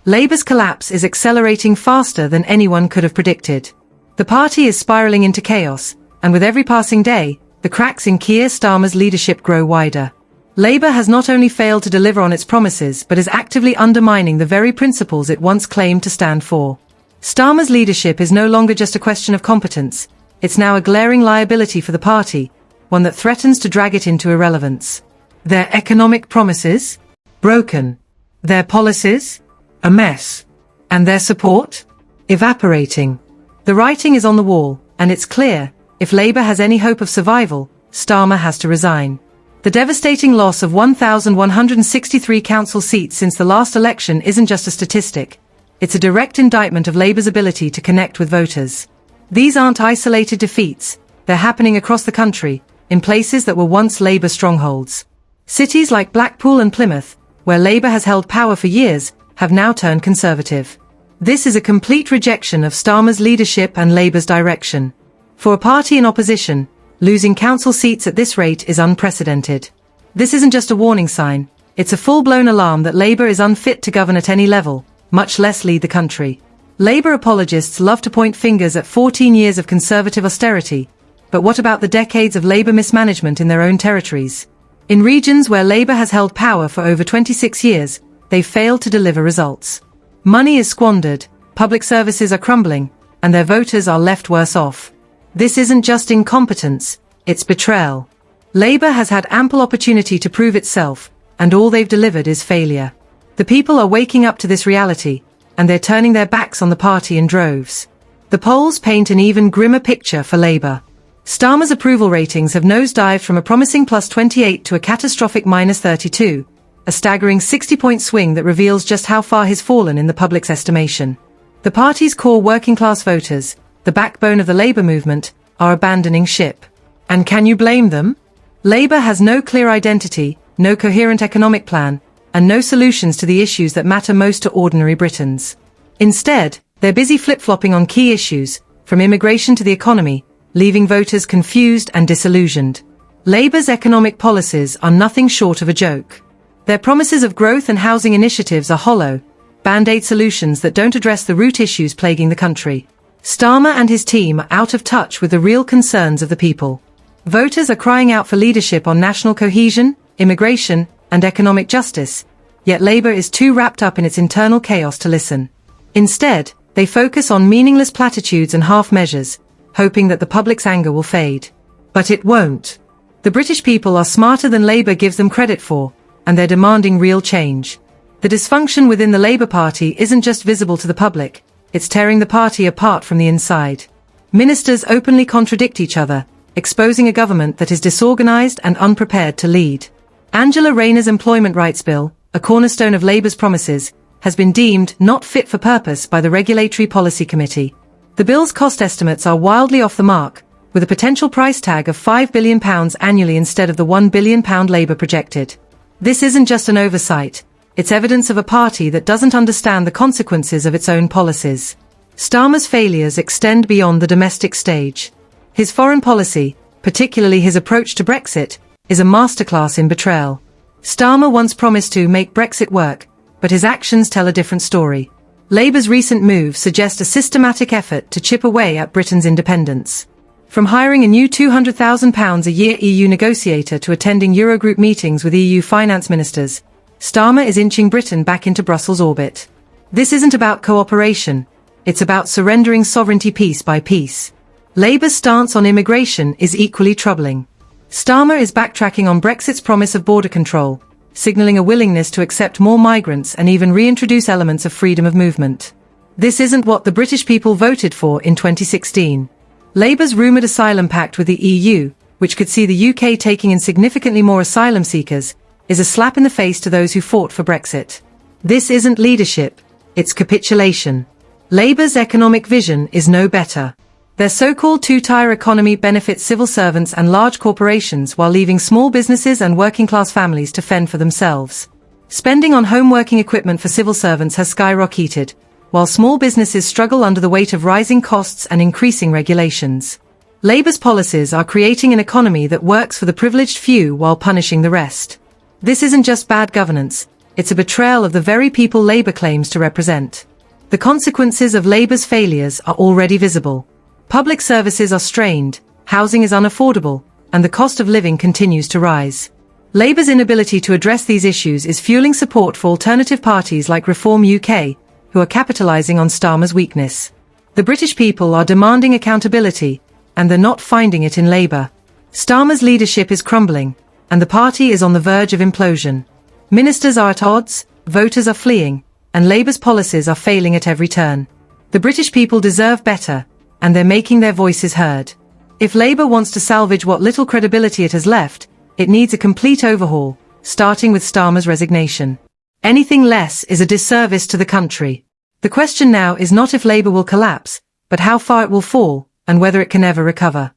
Labour's collapse is accelerating faster than anyone could have predicted. The party is spiralling into chaos, and with every passing day, the cracks in Keir Starmer's leadership grow wider. Labour has not only failed to deliver on its promises but is actively undermining the very principles it once claimed to stand for. Starmer's leadership is no longer just a question of competence, it's now a glaring liability for the party, one that threatens to drag it into irrelevance. Their economic promises? Broken. Their policies? A mess. And their support? Evaporating. The writing is on the wall, and it's clear, if Labour has any hope of survival, Starmer has to resign. The devastating loss of 1,163 council seats since the last election isn't just a statistic. It's a direct indictment of Labour's ability to connect with voters. These aren't isolated defeats, they're happening across the country, in places that were once Labour strongholds. Cities like Blackpool and Plymouth, where Labour has held power for years, have now turned Conservative. This is a complete rejection of Starmer's leadership and Labour's direction. For a party in opposition, losing council seats at this rate is unprecedented. This isn't just a warning sign, it's a full-blown alarm that Labour is unfit to govern at any level, much less lead the country. Labour apologists love to point fingers at 14 years of Conservative austerity, but what about the decades of Labour mismanagement in their own territories? In regions where Labour has held power for over 26 years, they've failed to deliver results. Money is squandered, public services are crumbling, and their voters are left worse off. This isn't just incompetence, it's betrayal. Labour has had ample opportunity to prove itself, and all they've delivered is failure. The people are waking up to this reality, and they're turning their backs on the party in droves. The polls paint an even grimmer picture for Labour. Starmer's approval ratings have nosedived from a promising +28 to a catastrophic -32, a staggering 60-point swing that reveals just how far he's fallen in the public's estimation. The party's core working-class voters, the backbone of the Labour movement, are abandoning ship. And can you blame them? Labour has no clear identity, no coherent economic plan, and no solutions to the issues that matter most to ordinary Britons. Instead, they're busy flip-flopping on key issues, from immigration to the economy, leaving voters confused and disillusioned. Labour's economic policies are nothing short of a joke. Their promises of growth and housing initiatives are hollow, band-aid solutions that don't address the root issues plaguing the country. Starmer and his team are out of touch with the real concerns of the people. Voters are crying out for leadership on national cohesion, immigration, and economic justice, yet Labour is too wrapped up in its internal chaos to listen. Instead, they focus on meaningless platitudes and half measures, hoping that the public's anger will fade. But it won't. The British people are smarter than Labour gives them credit for, and they're demanding real change. The dysfunction within the Labour Party isn't just visible to the public, it's tearing the party apart from the inside. Ministers openly contradict each other, exposing a government that is disorganised and unprepared to lead. Angela Rayner's Employment Rights Bill, a cornerstone of Labour's promises, has been deemed not fit for purpose by the Regulatory Policy Committee. The bill's cost estimates are wildly off the mark, with a potential price tag of £5 billion annually instead of the £1 billion Labour projected. This isn't just an oversight, it's evidence of a party that doesn't understand the consequences of its own policies. Starmer's failures extend beyond the domestic stage. His foreign policy, particularly his approach to Brexit, is a masterclass in betrayal. Starmer once promised to make Brexit work, but his actions tell a different story. Labour's recent moves suggest a systematic effort to chip away at Britain's independence. From hiring a new £200,000 a year EU negotiator to attending Eurogroup meetings with EU finance ministers, Starmer is inching Britain back into Brussels' orbit. This isn't about cooperation, it's about surrendering sovereignty piece by piece. Labour's stance on immigration is equally troubling. Starmer is backtracking on Brexit's promise of border control, signalling a willingness to accept more migrants and even reintroduce elements of freedom of movement. This isn't what the British people voted for in 2016. Labour's rumoured asylum pact with the EU, which could see the UK taking in significantly more asylum seekers, is a slap in the face to those who fought for Brexit. This isn't leadership, it's capitulation. Labour's economic vision is no better. Their so-called two-tier economy benefits civil servants and large corporations while leaving small businesses and working-class families to fend for themselves. Spending on home working equipment for civil servants has skyrocketed, while small businesses struggle under the weight of rising costs and increasing regulations. Labour's policies are creating an economy that works for the privileged few while punishing the rest. This isn't just bad governance, it's a betrayal of the very people Labour claims to represent. The consequences of Labour's failures are already visible. Public services are strained, housing is unaffordable, and the cost of living continues to rise. Labour's inability to address these issues is fueling support for alternative parties like Reform UK, who are capitalising on Starmer's weakness. The British people are demanding accountability, and they're not finding it in Labour. Starmer's leadership is crumbling, and the party is on the verge of implosion. Ministers are at odds, voters are fleeing, and Labour's policies are failing at every turn. The British people deserve better, and they're making their voices heard. If Labour wants to salvage what little credibility it has left, it needs a complete overhaul, starting with Starmer's resignation. Anything less is a disservice to the country. The question now is not if Labour will collapse, but how far it will fall, and whether it can ever recover.